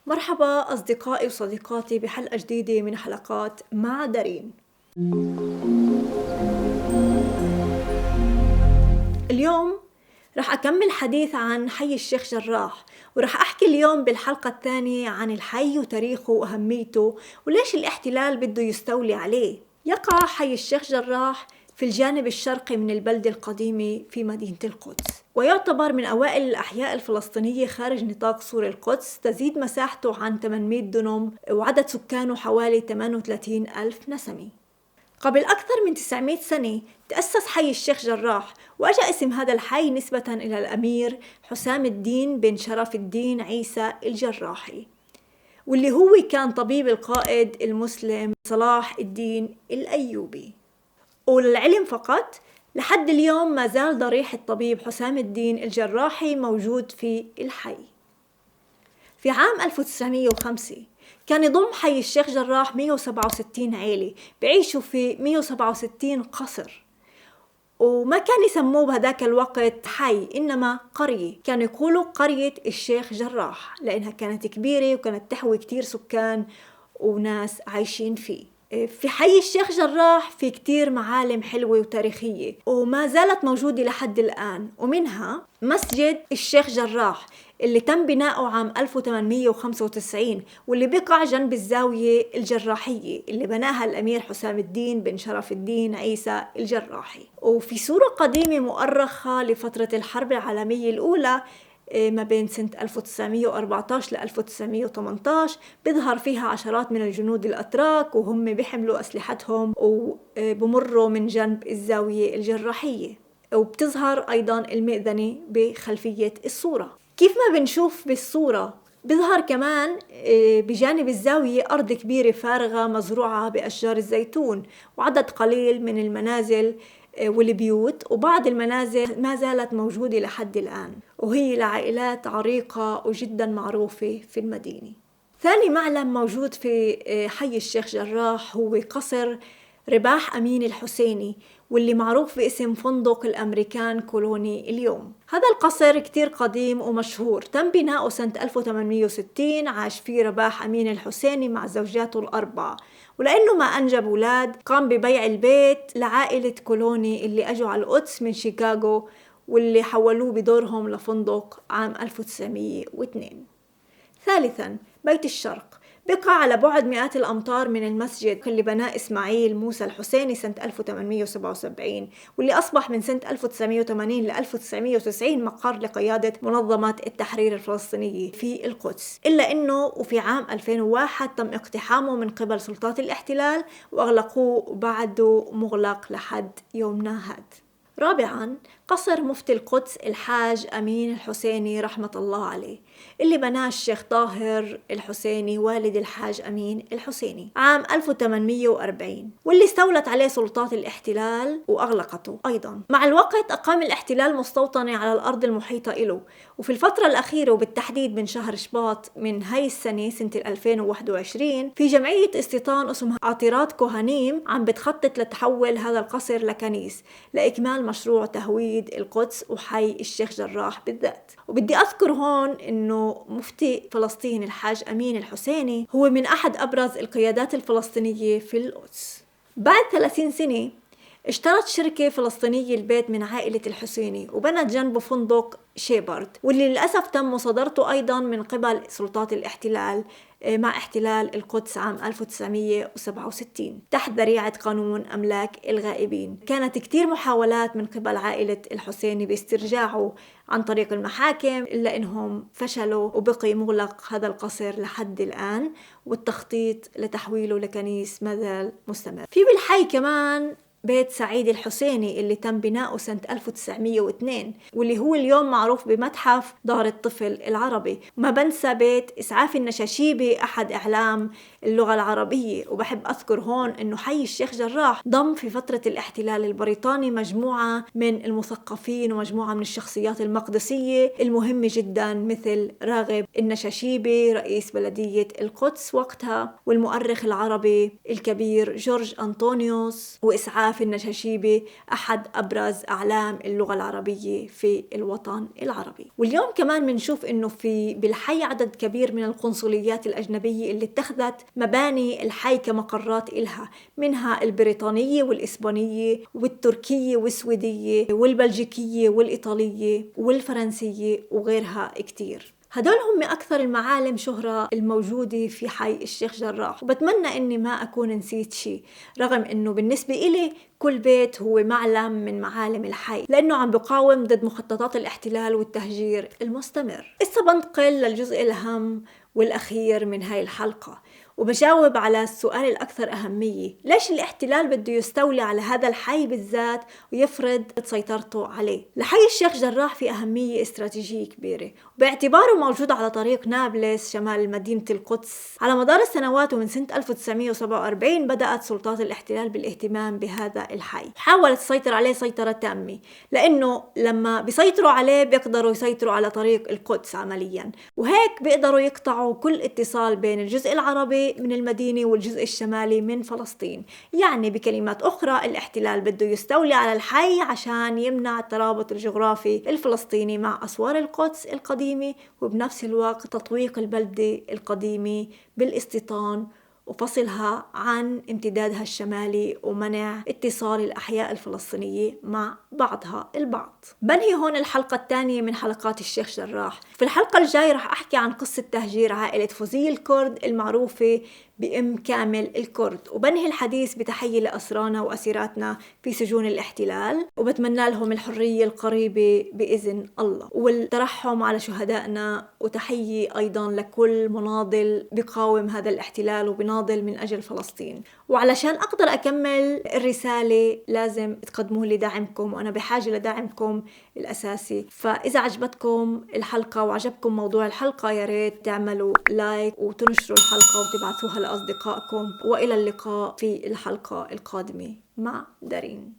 مرحبا أصدقائي وصديقاتي بحلقة جديدة من حلقات مع دارين. اليوم رح أكمل حديث عن حي الشيخ جراح، ورح أحكي اليوم بالحلقة الثانية عن الحي وتاريخه وأهميته وليش الاحتلال بده يستولي عليه. يقع حي الشيخ جراح في الجانب الشرقي من البلدة القديمة في مدينة القدس، ويعتبر من أوائل الأحياء الفلسطينية خارج نطاق سور القدس. تزيد مساحته عن 800 دنم وعدد سكانه حوالي 38 ألف نسمة. قبل أكثر من 900 سنة تأسس حي الشيخ جراح، وأجا اسم هذا الحي نسبة إلى الأمير حسام الدين بن شرف الدين عيسى الجراحي، واللي هو كان طبيب القائد المسلم صلاح الدين الأيوبي. وللعلم فقط، لحد اليوم ما زال ضريح الطبيب حسام الدين الجراحي موجود في الحي. في عام 1905 كان يضم حي الشيخ جراح 167 عيلة بيعيشوا في 167 قصر، وما كان يسموه بهداك الوقت حي إنما قرية، كانوا يقولوا قرية الشيخ جراح لأنها كانت كبيرة وكانت تحوي كتير سكان وناس عايشين فيه. في حي الشيخ جراح في كتير معالم حلوة وتاريخية وما زالت موجودة لحد الآن، ومنها مسجد الشيخ جراح اللي تم بناؤه عام 1895 واللي بقع جنب الزاوية الجراحية اللي بناها الأمير حسام الدين بن شرف الدين عيسى الجراحي. وفي صورة قديمة مؤرخة لفترة الحرب العالمية الأولى ما بين سنة 1914 ل 1918 بيظهر فيها عشرات من الجنود الأتراك وهم بيحملوا أسلحتهم وبمروا من جنب الزاوية الجراحية، وبتظهر أيضا المئذنة بخلفية الصورة. كيف ما بنشوف بالصورة بيظهر كمان بجانب الزاوية أرض كبيرة فارغة مزروعة بأشجار الزيتون وعدد قليل من المنازل والبيوت، وبعض المنازل ما زالت موجودة لحد الآن وهي لعائلات عريقة وجدا معروفة في المدينة. ثاني معلم موجود في حي الشيخ جراح هو قصر رباح أمين الحسيني، واللي معروف باسم فندق الأمريكان كولوني اليوم. هذا القصر كتير قديم ومشهور، تم بناؤه سنة 1860. عاش فيه رباح أمين الحسيني مع زوجاته الأربعة، ولأنه ما أنجب أولاد قام ببيع البيت لعائلة كولوني اللي أجوا على القدس من شيكاغو واللي حولوه بدورهم لفندق عام 1902. ثالثاً، بيت الشرق بقع على بعد مئات الأمتار من المسجد اللي بناه إسماعيل موسى الحسيني سنة 1877 واللي أصبح من سنة 1980 ل 1990 مقر لقيادة منظمة التحرير الفلسطينية في القدس، إلا أنه وفي عام 2001 تم اقتحامه من قبل سلطات الاحتلال وأغلقوه بعده مغلق لحد يومنا هذا. رابعاً، قصر مفتي القدس الحاج أمين الحسيني رحمة الله عليه اللي بناه الشيخ طاهر الحسيني والد الحاج أمين الحسيني عام 1840، واللي استولت عليه سلطات الاحتلال وأغلقته أيضاً. مع الوقت أقام الاحتلال مستوطنة على الأرض المحيطة له، وفي الفترة الأخيرة وبالتحديد من شهر شباط من هاي السنة سنة 2021 في جمعية استيطان اسمها عطيرات كوهانيم عم بتخطط لتحول هذا القصر لكنيس لإكمال مشروع تهويد القدس وحي الشيخ جراح بالذات. وبدي أذكر هون إنه مفتي فلسطين الحاج أمين الحسيني هو من أحد أبرز القيادات الفلسطينية في القدس. بعد 30 سنة اشترت شركة فلسطينية البيت من عائلة الحسيني وبنت جنبه فندق شيبرد، واللي للأسف تم مصادرته أيضا من قبل سلطات الاحتلال مع احتلال القدس عام 1967 تحت ذريعة قانون أملاك الغائبين. كانت كتير محاولات من قبل عائلة الحسيني باسترجاعه عن طريق المحاكم، إلا إنهم فشلوا وبقي مغلق هذا القصر لحد الآن، والتخطيط لتحويله لكنيس مازال مستمر. في بالحي كمان بيت سعيد الحسيني اللي تم بناؤه سنة 1902 واللي هو اليوم معروف بمتحف دار الطفل العربي. ما بنسى بيت إسعاف النشاشيبي أحد إعلام اللغة العربية. وبحب أذكر هون إنه حي الشيخ جراح ضم في فترة الاحتلال البريطاني مجموعة من المثقفين ومجموعة من الشخصيات المقدسية المهمة جدا مثل راغب النشاشيبي رئيس بلدية القدس وقتها، والمؤرخ العربي الكبير جورج أنطونيوس، وإسعاف عفاف النشاشيبي أحد أبرز أعلام اللغة العربية في الوطن العربي. واليوم كمان بنشوف إنه بالحي عدد كبير من القنصليات الأجنبية اللي اتخذت مباني الحي كمقرات إلها، منها البريطانية والإسبانية والتركية والسويدية والبلجيكية والإيطالية والفرنسية وغيرها كتير. هدول هم أكثر المعالم شهرة الموجودة في حي الشيخ جراح، وبتمنى إني ما أكون نسيت شيء، رغم إنه بالنسبة إلي كل بيت هو معلم من معالم الحي، لأنه عم بقاوم ضد مخططات الاحتلال والتهجير المستمر. إسا بنتقل للجزء الأهم والأخير من هاي الحلقة، وبجاوب على السؤال الأكثر أهمية: ليش الاحتلال بده يستولي على هذا الحي بالذات ويفرض سيطرته عليه؟ لحي الشيخ جراح في أهمية استراتيجية كبيرة، باعتباره موجود على طريق نابلس شمال مدينة القدس. على مدار السنوات ومن سنة 1947 بدأت سلطات الاحتلال بالاهتمام بهذا الحي، حاولت تسيطر عليه سيطرة تامة، لأنه لما بيسيطروا عليه بيقدروا يسيطروا على طريق القدس عمليا، وهيك بيقدروا يقطعوا كل اتصال بين الجزء العربي من المدينة والجزء الشمالي من فلسطين. يعني بكلمات أخرى الاحتلال بده يستولي على الحي عشان يمنع الترابط الجغرافي الفلسطيني مع أسوار القدس القديمة، وبنفس الوقت تطويق البلدة القديمة بالاستيطان وفصلها عن امتدادها الشمالي ومنع اتصال الأحياء الفلسطينية مع بعضها البعض. بنهي هون الحلقة الثانية من حلقات الشيخ جراح. في الحلقة الجاية رح أحكي عن قصة تهجير عائلة فوزي الكرد المعروفة بأم كامل الكرد، وبنهي الحديث بتحية لأسرانا وأسيراتنا في سجون الاحتلال، وبتمنى لهم الحرية القريبة بإذن الله، والترحم على شهدائنا، وتحية أيضا لكل مناضل بقاوم هذا الاحتلال وبناضل من أجل فلسطين. وعلشان أقدر أكمل الرسالة لازم تقدموا لي دعمكم، وأنا بحاجة لدعمكم الأساسي. فإذا عجبتكم الحلقة وعجبكم موضوع الحلقة يا ريت تعملوا لايك وتنشروا الحلقة وتبعثوها لأصدقائكم، وإلى اللقاء في الحلقة القادمة مع دارين.